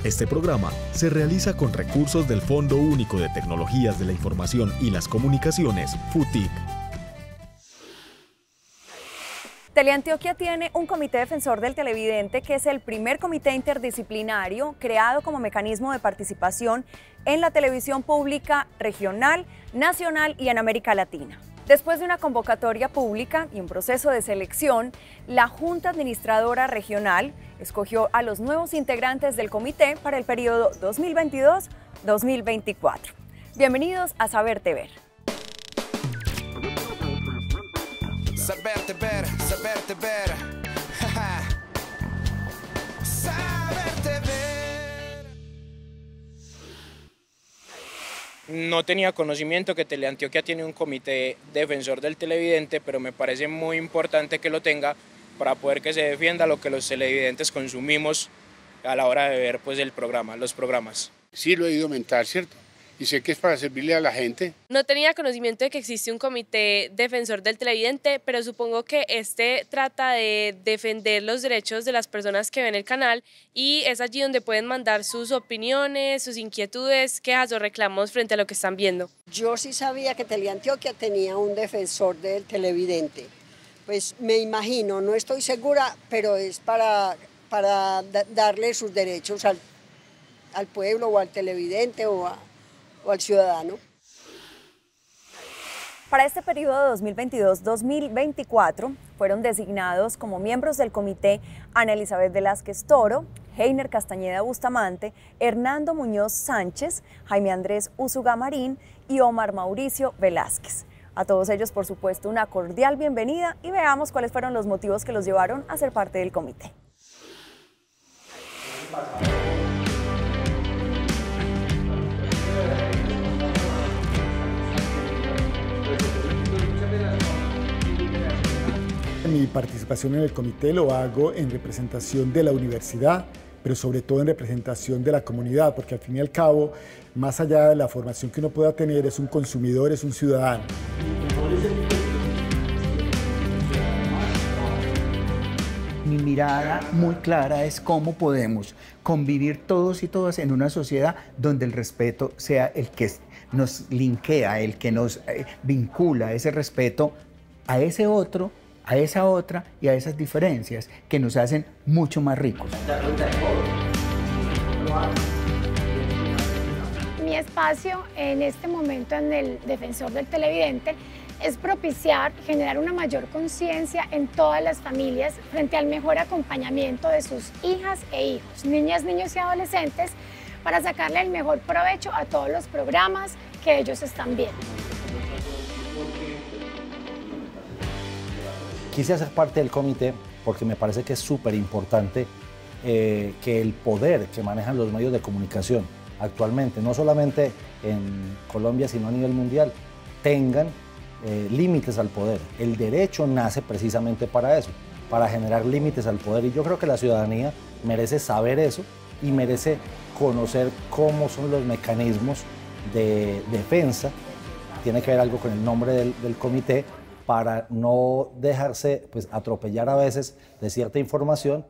Este programa se realiza con recursos del Fondo Único de Tecnologías de la Información y las Comunicaciones, FUTIC. Teleantioquia tiene un comité defensor del televidente que es el primer comité interdisciplinario creado como mecanismo de participación en la televisión pública regional, nacional y en América Latina. Después de una convocatoria pública y un proceso de selección, la Junta Administradora Regional escogió a los nuevos integrantes del comité para el periodo 2022-2024. Bienvenidos a Saberte Ver. Saberte ver, saberte ver. Saberte ver. No tenía conocimiento que Teleantioquia tiene un comité defensor del televidente, pero me parece muy importante que lo tenga para poder que se defienda lo que los televidentes consumimos a la hora de ver pues, los programas. Sí, lo he ido a aumentar, ¿cierto? Y sé que es para servirle a la gente. No tenía conocimiento de que existe un comité defensor del televidente, pero supongo que este trata de defender los derechos de las personas que ven el canal y es allí donde pueden mandar sus opiniones, sus inquietudes, quejas o reclamos frente a lo que están viendo. Yo sí sabía que Teleantioquia tenía un defensor del televidente. Pues me imagino, no estoy segura, pero es para darle sus derechos al pueblo o al televidente o al ciudadano. Para este periodo 2022-2024 fueron designados como miembros del comité Ana Elizabeth Velázquez Toro, Heiner Castañeda Bustamante, Hernando Muñoz Sánchez, Jaime Andrés Úsuga Marín y Omar Mauricio Velázquez. A todos ellos, por supuesto, una cordial bienvenida y veamos cuáles fueron los motivos que los llevaron a ser parte del comité. Mi participación en el comité lo hago en representación de la universidad, pero sobre todo en representación de la comunidad, porque al fin y al cabo, más allá de la formación que uno pueda tener, es un consumidor, es un ciudadano. Mi mirada muy clara es cómo podemos convivir todos y todas en una sociedad donde el respeto sea el que nos linkea, el que nos vincula ese respeto a ese otro, a esa otra y a esas diferencias que nos hacen mucho más ricos. Mi espacio en este momento en el defensor del televidente es propiciar, generar una mayor conciencia en todas las familias frente al mejor acompañamiento de sus hijas e hijos, niñas, niños y adolescentes, para sacarle el mejor provecho a todos los programas que ellos están viendo. Quise hacer parte del comité porque me parece que es súper importante que el poder que manejan los medios de comunicación actualmente, no solamente en Colombia, sino a nivel mundial, tengan límites al poder. El derecho nace precisamente para eso, para generar límites al poder. Y yo creo que la ciudadanía merece saber eso y merece conocer cómo son los mecanismos de defensa. Tiene que ver algo con el nombre del comité, para no dejarse pues, atropellar a veces de cierta información.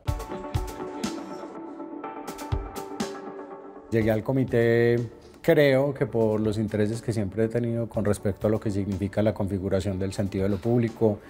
Llegué al comité, creo que por los intereses que siempre he tenido con respecto a lo que significa la configuración del sentido de lo público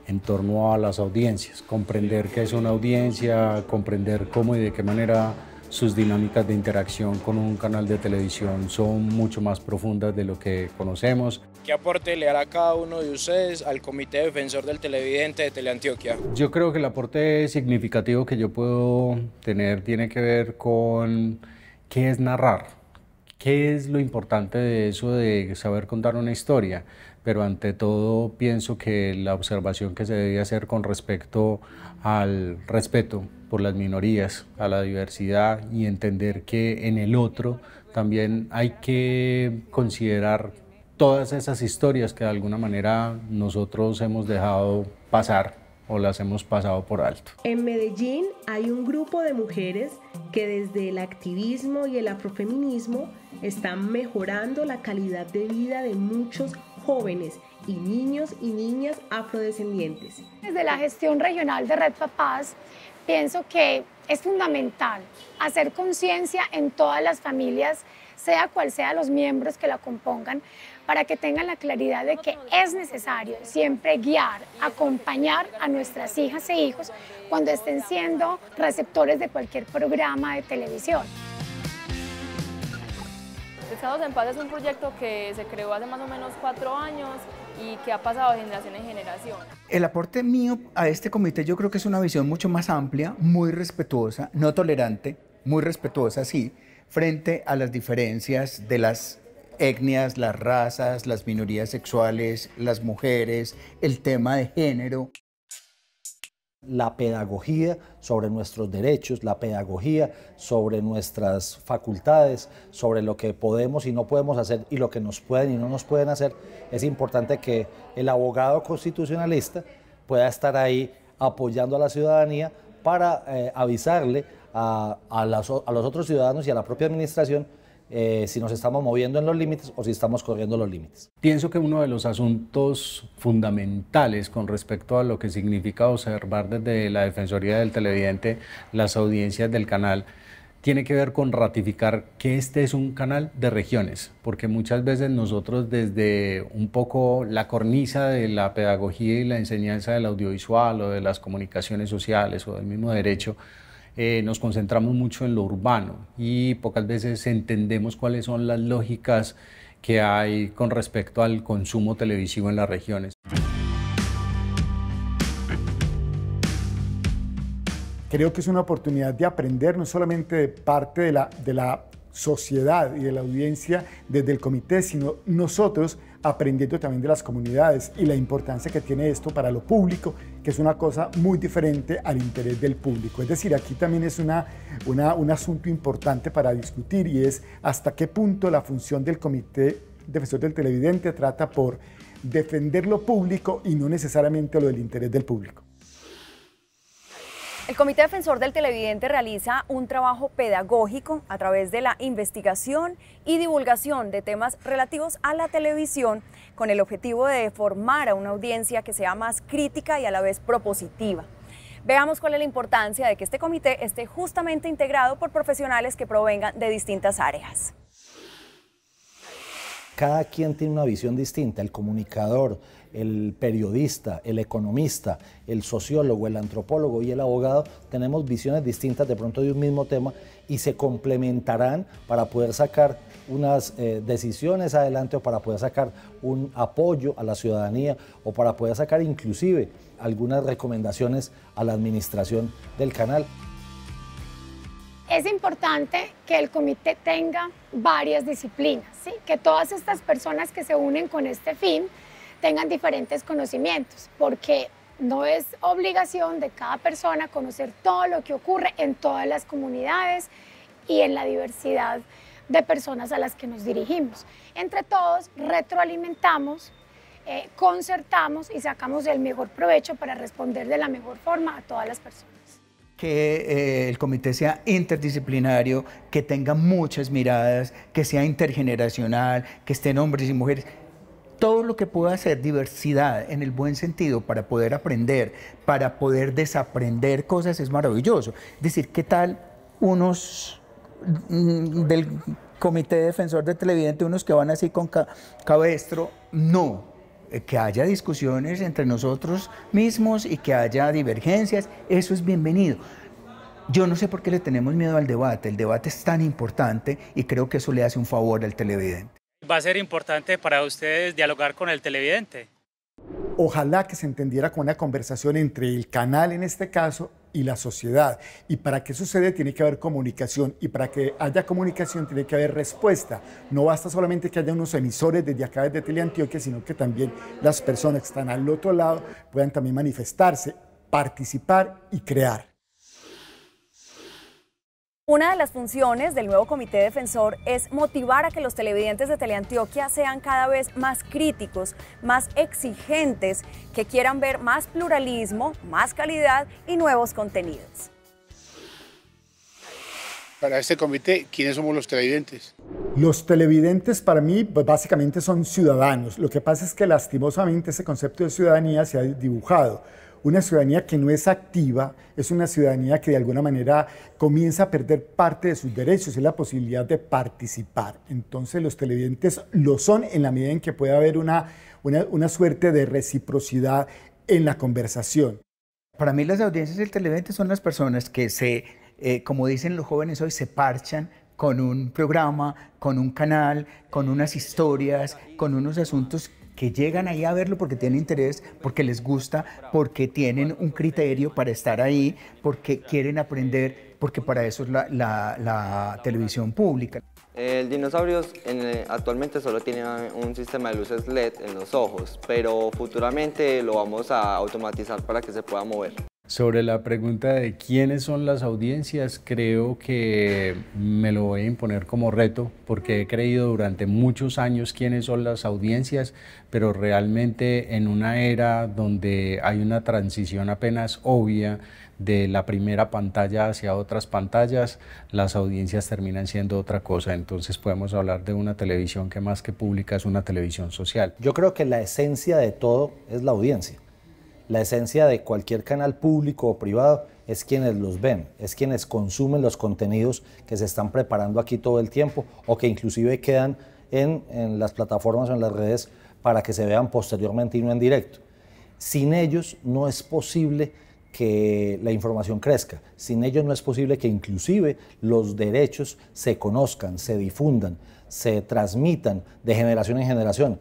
en torno a las audiencias, comprender qué es una audiencia, comprender cómo y de qué manera sus dinámicas de interacción con un canal de televisión son mucho más profundas de lo que conocemos. ¿Qué aporte le hará cada uno de ustedes al Comité Defensor del Televidente de Teleantioquia? Yo creo que el aporte significativo que yo puedo tener tiene que ver con qué es narrar, qué es lo importante de eso de saber contar una historia, pero ante todo pienso que la observación que se debe hacer con respecto al respeto por las minorías, a la diversidad y entender que en el otro también hay que considerar todas esas historias que de alguna manera nosotros hemos dejado pasar o las hemos pasado por alto. En Medellín hay un grupo de mujeres que desde el activismo y el afrofeminismo están mejorando la calidad de vida de muchos jóvenes y niños y niñas afrodescendientes. Desde la gestión regional de Red Papás, pienso que es fundamental hacer conciencia en todas las familias, sea cual sea los miembros que la compongan, para que tengan la claridad de que es necesario siempre guiar, acompañar a nuestras hijas e hijos cuando estén siendo receptores de cualquier programa de televisión. Pescados en Paz es un proyecto que se creó hace más o menos 4 años y que ha pasado de generación en generación. El aporte mío a este comité yo creo que es una visión mucho más amplia, muy respetuosa, no tolerante, muy respetuosa, sí, frente a las diferencias de las etnias, las razas, las minorías sexuales, las mujeres, el tema de género. La pedagogía sobre nuestros derechos, la pedagogía sobre nuestras facultades, sobre lo que podemos y no podemos hacer y lo que nos pueden y no nos pueden hacer, es importante que el abogado constitucionalista pueda estar ahí apoyando a la ciudadanía para avisarle a los otros ciudadanos y a la propia administración si nos estamos moviendo en los límites o si estamos corriendo los límites. Pienso que uno de los asuntos fundamentales con respecto a lo que significa observar desde la Defensoría del Televidente las audiencias del canal tiene que ver con ratificar que este es un canal de regiones, porque muchas veces nosotros desde un poco la cornisa de la pedagogía y la enseñanza del audiovisual o de las comunicaciones sociales o del mismo derecho, nos concentramos mucho en lo urbano y pocas veces entendemos cuáles son las lógicas que hay con respecto al consumo televisivo en las regiones. Creo que es una oportunidad de aprender no solamente de parte de la sociedad y de la audiencia desde el comité, sino nosotros aprendiendo también de las comunidades y la importancia que tiene esto para lo público, que es una cosa muy diferente al interés del público. Es decir, aquí también es un asunto importante para discutir y es hasta qué punto la función del Comité Defensor del Televidente trata por defender lo público y no necesariamente lo del interés del público. El Comité Defensor del Televidente realiza un trabajo pedagógico a través de la investigación y divulgación de temas relativos a la televisión con el objetivo de formar a una audiencia que sea más crítica y a la vez propositiva. Veamos cuál es la importancia de que este comité esté justamente integrado por profesionales que provengan de distintas áreas. Cada quien tiene una visión distinta, el comunicador, el periodista, el economista, el sociólogo, el antropólogo y el abogado, tenemos visiones distintas de pronto de un mismo tema y se complementarán para poder sacar unas decisiones adelante o para poder sacar un apoyo a la ciudadanía o para poder sacar inclusive algunas recomendaciones a la administración del canal. Es importante que el comité tenga varias disciplinas, ¿sí? Que todas estas personas que se unen con este fin tengan diferentes conocimientos, porque no es obligación de cada persona conocer todo lo que ocurre en todas las comunidades y en la diversidad de personas a las que nos dirigimos. Entre todos retroalimentamos, concertamos y sacamos el mejor provecho para responder de la mejor forma a todas las personas. Que el comité sea interdisciplinario, que tenga muchas miradas, que sea intergeneracional, que estén hombres y mujeres. Todo lo que pueda ser diversidad en el buen sentido para poder aprender, para poder desaprender cosas es maravilloso. Es decir, ¿qué tal unos del Comité Defensor del Televidente, unos que van así con cabestro? No. Que haya discusiones entre nosotros mismos y que haya divergencias, eso es bienvenido. Yo no sé por qué le tenemos miedo al debate, el debate es tan importante y creo que eso le hace un favor al televidente. ¿Va a ser importante para ustedes dialogar con el televidente? Ojalá que se entendiera como una conversación entre el canal en este caso y la sociedad. Y para que suceda tiene que haber comunicación y para que haya comunicación tiene que haber respuesta. No basta solamente que haya unos emisores desde acá, desde Teleantioquia, sino que también las personas que están al otro lado puedan también manifestarse, participar y crear. Una de las funciones del nuevo Comité Defensor es motivar a que los televidentes de Teleantioquia sean cada vez más críticos, más exigentes, que quieran ver más pluralismo, más calidad y nuevos contenidos. Para este comité, ¿quiénes somos los televidentes? Los televidentes para mí básicamente son ciudadanos. Lo que pasa es que lastimosamente ese concepto de ciudadanía se ha dibujado Una ciudadanía que no es activa es una ciudadanía que de alguna manera comienza a perder parte de sus derechos, es la posibilidad de participar. Entonces los televidentes lo son en la medida en que puede haber una suerte de reciprocidad en la conversación. Para mí las audiencias del televidente son las personas que como dicen los jóvenes hoy, se parchan con un programa, con un canal, con unas historias, con unos asuntos que llegan ahí a verlo porque tienen interés, porque les gusta, porque tienen un criterio para estar ahí, porque quieren aprender, porque para eso es la televisión pública. El dinosaurio actualmente solo tiene un sistema de luces LED en los ojos, pero futuramente lo vamos a automatizar para que se pueda mover. Sobre la pregunta de quiénes son las audiencias, creo que me lo voy a imponer como reto porque he creído durante muchos años quiénes son las audiencias, pero realmente en una era donde hay una transición apenas obvia de la primera pantalla hacia otras pantallas, las audiencias terminan siendo otra cosa. Entonces podemos hablar de una televisión que más que pública es una televisión social. Yo creo que la esencia de todo es la audiencia. La esencia de cualquier canal público o privado es quienes los ven, es quienes consumen los contenidos que se están preparando aquí todo el tiempo o que inclusive quedan en las plataformas o en las redes para que se vean posteriormente y no en directo. Sin ellos no es posible que la información crezca, sin ellos no es posible que inclusive los derechos se conozcan, se difundan, se transmitan de generación en generación.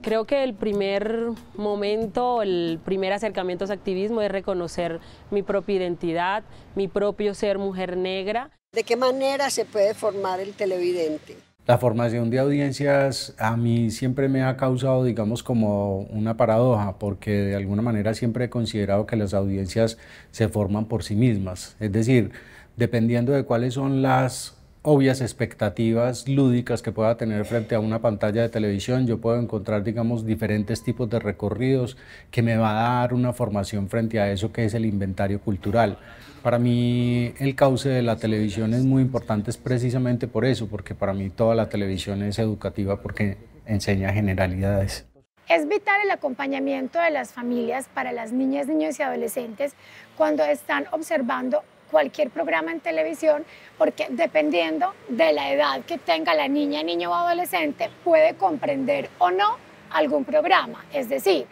Creo que el primer momento, el primer acercamiento al activismo es reconocer mi propia identidad, mi propio ser mujer negra. ¿De qué manera se puede formar el televidente? La formación de audiencias a mí siempre me ha causado, digamos, como una paradoja, porque de alguna manera siempre he considerado que las audiencias se forman por sí mismas. Es decir, dependiendo de cuáles son las obvias expectativas lúdicas que pueda tener frente a una pantalla de televisión, yo puedo encontrar, digamos, diferentes tipos de recorridos que me va a dar una formación frente a eso que es el inventario cultural. Para mí el cauce de la televisión es muy importante, es precisamente por eso, porque para mí toda la televisión es educativa porque enseña generalidades. Es vital el acompañamiento de las familias para las niñas, niños y adolescentes cuando están observando cualquier programa en televisión, porque dependiendo de la edad que tenga la niña, niño o adolescente, puede comprender o no algún programa. Es decir,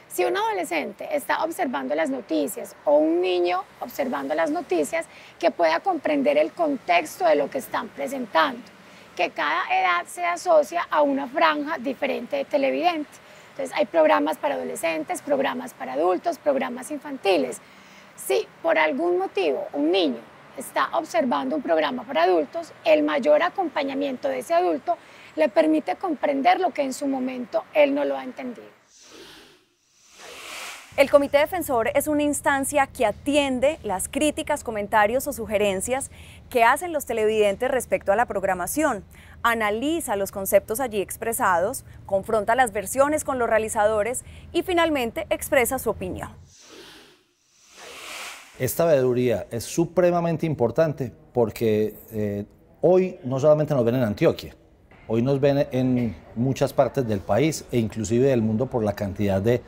si un adolescente está observando las noticias o un niño observando las noticias, que pueda comprender el contexto de lo que están presentando, que cada edad se asocia a una franja diferente de televidente. Entonces hay programas para adolescentes, programas para adultos, programas infantiles. Si por algún motivo un niño está observando un programa para adultos, el mayor acompañamiento de ese adulto le permite comprender lo que en su momento él no lo ha entendido. El Comité Defensor es una instancia que atiende las críticas, comentarios o sugerencias que hacen los televidentes respecto a la programación, analiza los conceptos allí expresados, confronta las versiones con los realizadores y finalmente expresa su opinión. Esta veeduría es supremamente importante porque hoy no solamente nos ven en Antioquia, hoy nos ven en muchas partes del país e inclusive del mundo por la cantidad de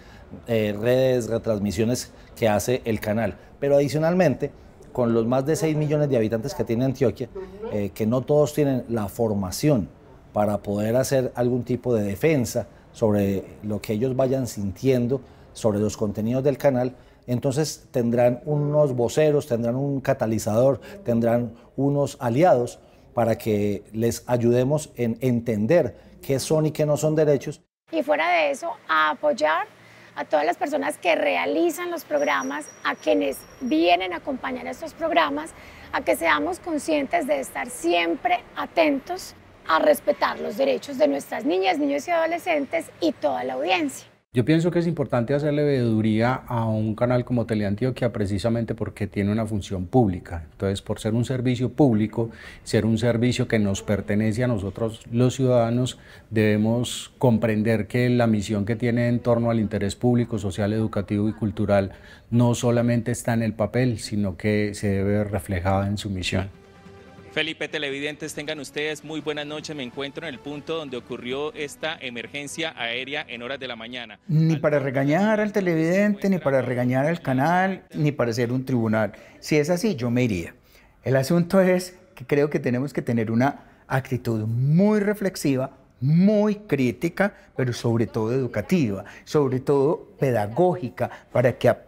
redes, retransmisiones que hace el canal. Pero adicionalmente, con los más de 6 millones de habitantes que tiene Antioquia, que no todos tienen la formación para poder hacer algún tipo de defensa sobre lo que ellos vayan sintiendo, sobre los contenidos del canal, entonces tendrán unos voceros, tendrán un catalizador, tendrán unos aliados para que les ayudemos en entender qué son y qué no son derechos. Y fuera de eso, a apoyar a todas las personas que realizan los programas, a quienes vienen a acompañar estos programas, a que seamos conscientes de estar siempre atentos a respetar los derechos de nuestras niñas, niños y adolescentes y toda la audiencia. Yo pienso que es importante hacerle veeduría a un canal como Teleantioquia precisamente porque tiene una función pública. Entonces, por ser un servicio público, ser un servicio que nos pertenece a nosotros los ciudadanos, debemos comprender que la misión que tiene en torno al interés público, social, educativo y cultural no solamente está en el papel, sino que se debe ver reflejada en su misión. Felipe, televidentes, tengan ustedes muy buenas noches. Me encuentro en el punto donde ocurrió esta emergencia aérea en horas de la mañana. Ni para regañar al televidente, ni para regañar al canal, ni para hacer un tribunal. Si es así, yo me iría. El asunto es que creo que tenemos que tener una actitud muy reflexiva, muy crítica, pero sobre todo educativa, sobre todo pedagógica, para que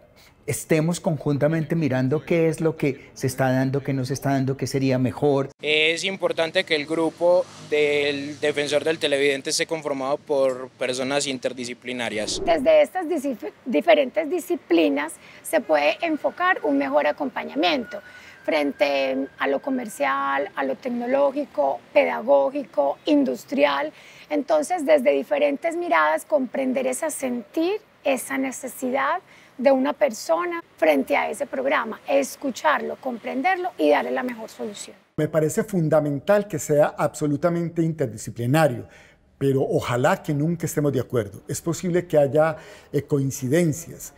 estemos conjuntamente mirando qué es lo que se está dando, qué no se está dando, qué sería mejor. Es importante que el grupo del defensor del televidente esté conformado por personas interdisciplinarias. Desde estas diferentes disciplinas se puede enfocar un mejor acompañamiento frente a lo comercial, a lo tecnológico, pedagógico, industrial. Entonces, desde diferentes miradas, comprender esa sentir, esa necesidad de una persona frente a ese programa, escucharlo, comprenderlo y darle la mejor solución. Me parece fundamental que sea absolutamente interdisciplinario, pero ojalá que nunca estemos de acuerdo. Es posible que haya coincidencias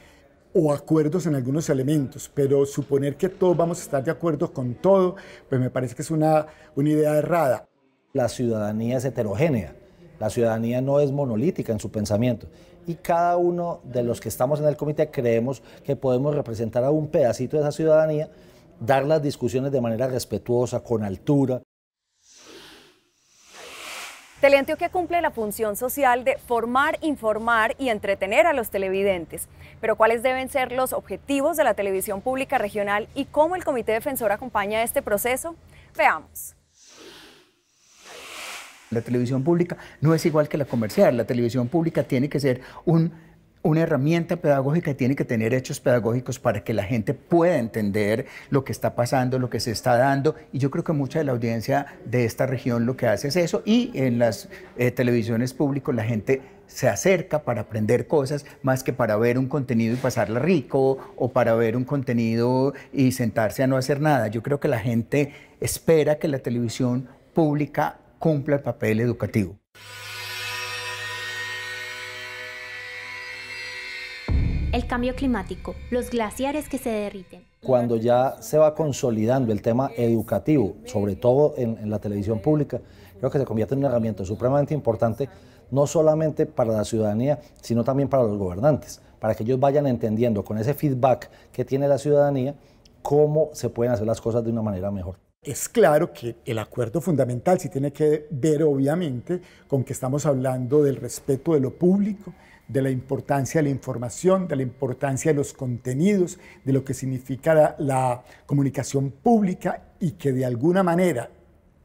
o acuerdos en algunos elementos, pero suponer que todos vamos a estar de acuerdo con todo, pues me parece que es una idea errada. La ciudadanía es heterogénea, la ciudadanía no es monolítica en su pensamiento. Y cada uno de los que estamos en el comité creemos que podemos representar a un pedacito de esa ciudadanía, dar las discusiones de manera respetuosa, con altura. Teleantioquia cumple la función social de formar, informar y entretener a los televidentes. Pero ¿cuáles deben ser los objetivos de la televisión pública regional y cómo el Comité Defensor acompaña este proceso? Veamos. La televisión pública no es igual que la comercial. La televisión pública tiene que ser una herramienta pedagógica y tiene que tener hechos pedagógicos para que la gente pueda entender lo que está pasando, lo que se está dando. Y yo creo que mucha de la audiencia de esta región lo que hace es eso. Y en las televisiones públicas la gente se acerca para aprender cosas más que para ver un contenido y pasarla rico o para ver un contenido y sentarse a no hacer nada. Yo creo que la gente espera que la televisión pública cumpla el papel educativo. El cambio climático, los glaciares que se derriten. Cuando ya se va consolidando el tema educativo, sobre todo en la televisión pública, creo que se convierte en una herramienta supremamente importante, no solamente para la ciudadanía, sino también para los gobernantes, para que ellos vayan entendiendo con ese feedback que tiene la ciudadanía, cómo se pueden hacer las cosas de una manera mejor. Es claro que el acuerdo fundamental sí tiene que ver, obviamente, con que estamos hablando del respeto de lo público, de la importancia de la información, de la importancia de los contenidos, de lo que significa la comunicación pública y que de alguna manera,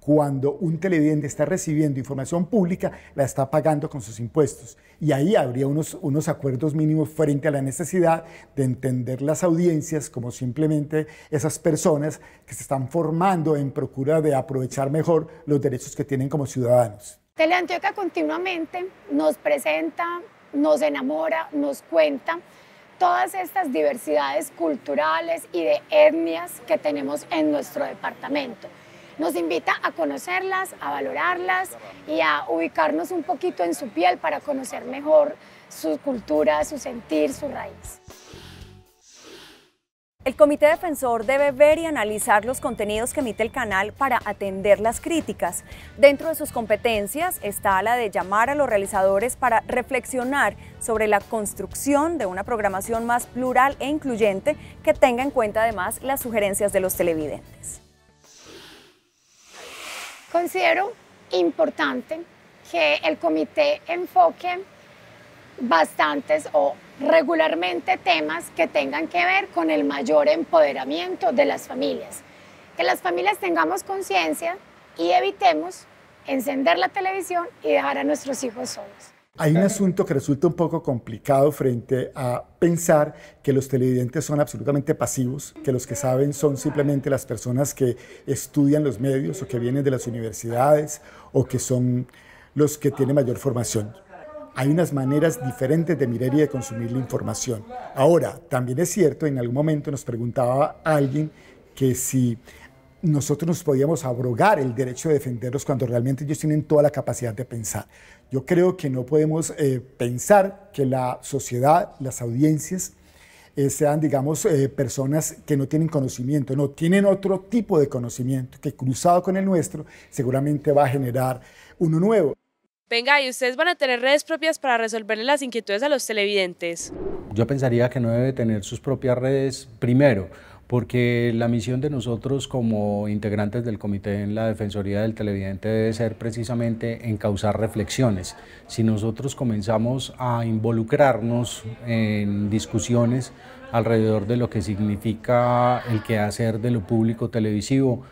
cuando un televidente está recibiendo información pública, la está pagando con sus impuestos. Y ahí habría unos acuerdos mínimos frente a la necesidad de entender las audiencias como simplemente esas personas que se están formando en procura de aprovechar mejor los derechos que tienen como ciudadanos. Teleantioquia continuamente nos presenta, nos enamora, nos cuenta todas estas diversidades culturales y de etnias que tenemos en nuestro departamento. Nos invita a conocerlas, a valorarlas y a ubicarnos un poquito en su piel para conocer mejor su cultura, su sentir, su raíz. El Comité Defensor debe ver y analizar los contenidos que emite el canal para atender las críticas. Dentro de sus competencias está la de llamar a los realizadores para reflexionar sobre la construcción de una programación más plural e incluyente que tenga en cuenta además las sugerencias de los televidentes. Considero importante que el comité enfoque bastantes o regularmente temas que tengan que ver con el mayor empoderamiento de las familias. Que las familias tengamos conciencia y evitemos encender la televisión y dejar a nuestros hijos solos. Hay un asunto que resulta un poco complicado frente a pensar que los televidentes son absolutamente pasivos, que los que saben son simplemente las personas que estudian los medios o que vienen de las universidades o que son los que tienen mayor formación. Hay unas maneras diferentes de mirar y de consumir la información. Ahora, también es cierto, en algún momento nos preguntaba alguien que si nosotros nos podíamos abrogar el derecho de defenderlos cuando realmente ellos tienen toda la capacidad de pensar. Yo creo que no podemos pensar que la sociedad, las audiencias, sean, digamos, personas que no tienen conocimiento, no, tienen otro tipo de conocimiento que cruzado con el nuestro seguramente va a generar uno nuevo. Venga, ¿y ustedes van a tener redes propias para resolverle las inquietudes a los televidentes? Yo pensaría que no debe tener sus propias redes primero, porque la misión de nosotros como integrantes del Comité en la Defensoría del Televidente debe ser precisamente encauzar reflexiones. Si nosotros comenzamos a involucrarnos en discusiones alrededor de lo que significa el quehacer de lo público televisivo,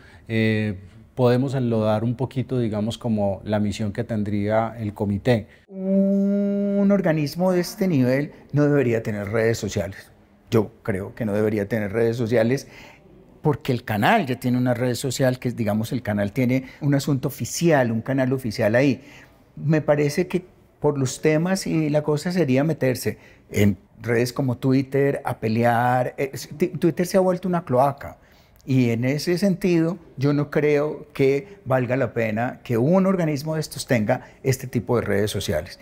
podemos enlodar un poquito, digamos, como la misión que tendría el comité. Un organismo de este nivel no debería tener redes sociales. Yo creo que no debería tener redes sociales porque el canal ya tiene una red social que, digamos, el canal tiene un asunto oficial, un canal oficial ahí. Me parece que por los temas y la cosa sería meterse en redes como Twitter a pelear. Twitter se ha vuelto una cloaca. Y en ese sentido, yo no creo que valga la pena que un organismo de estos tenga este tipo de redes sociales.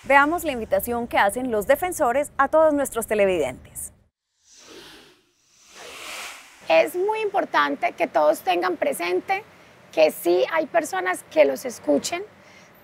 Veamos la invitación que hacen los defensores a todos nuestros televidentes. Es muy importante que todos tengan presente que sí hay personas que los escuchen,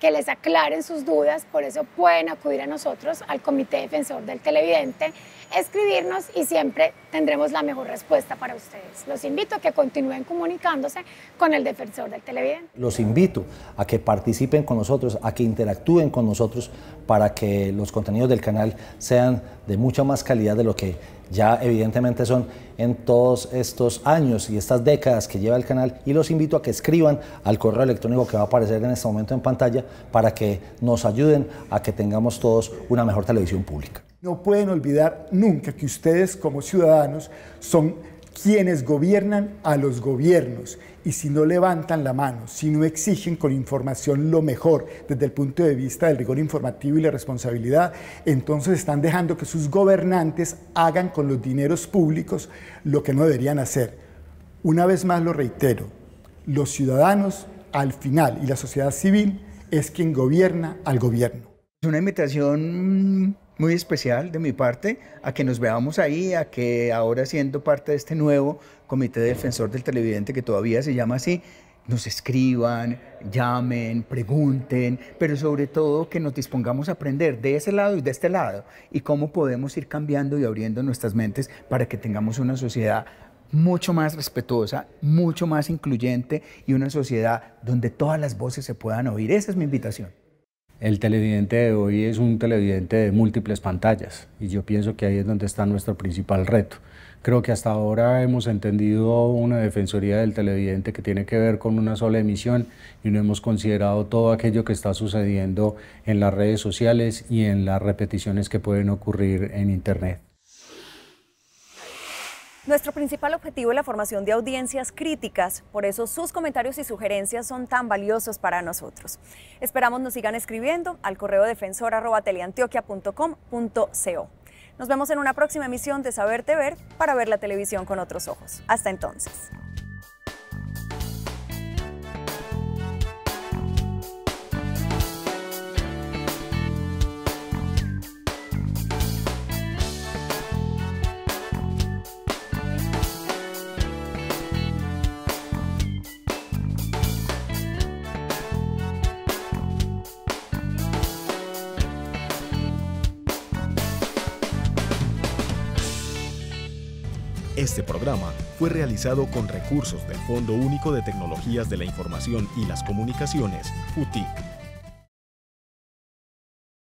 que les aclaren sus dudas, por eso pueden acudir a nosotros, al Comité Defensor del Televidente, escribirnos y siempre tendremos la mejor respuesta para ustedes. Los invito a que continúen comunicándose con el Defensor del Televidente. Los invito a que participen con nosotros, a que interactúen con nosotros para que los contenidos del canal sean de mucha más calidad de lo que ya evidentemente son en todos estos años y estas décadas que lleva el canal, y los invito a que escriban al correo electrónico que va a aparecer en este momento en pantalla para que nos ayuden a que tengamos todos una mejor televisión pública. No pueden olvidar nunca que ustedes como ciudadanos son quienes gobiernan a los gobiernos, y si no levantan la mano, si no exigen con información lo mejor desde el punto de vista del rigor informativo y la responsabilidad, entonces están dejando que sus gobernantes hagan con los dineros públicos lo que no deberían hacer. Una vez más lo reitero, los ciudadanos al final y la sociedad civil es quien gobierna al gobierno. Es una invitación muy especial de mi parte a que nos veamos ahí, a que ahora siendo parte de este nuevo Comité Defensor del Televidente, que todavía se llama así, nos escriban, llamen, pregunten, pero sobre todo que nos dispongamos a aprender de ese lado y de este lado, y cómo podemos ir cambiando y abriendo nuestras mentes para que tengamos una sociedad mucho más respetuosa, mucho más incluyente, y una sociedad donde todas las voces se puedan oír. Esa es mi invitación. El televidente de hoy es un televidente de múltiples pantallas, y yo pienso que ahí es donde está nuestro principal reto. Creo que hasta ahora hemos entendido una defensoría del televidente que tiene que ver con una sola emisión, y no hemos considerado todo aquello que está sucediendo en las redes sociales y en las repeticiones que pueden ocurrir en Internet. Nuestro principal objetivo es la formación de audiencias críticas, por eso sus comentarios y sugerencias son tan valiosos para nosotros. Esperamos nos sigan escribiendo al correo defensor@teleantioquia.com.co. Nos vemos en una próxima emisión de Saberte Ver, para ver la televisión con otros ojos. Hasta entonces. Este programa fue realizado con recursos del Fondo Único de Tecnologías de la Información y las Comunicaciones, FUTIC.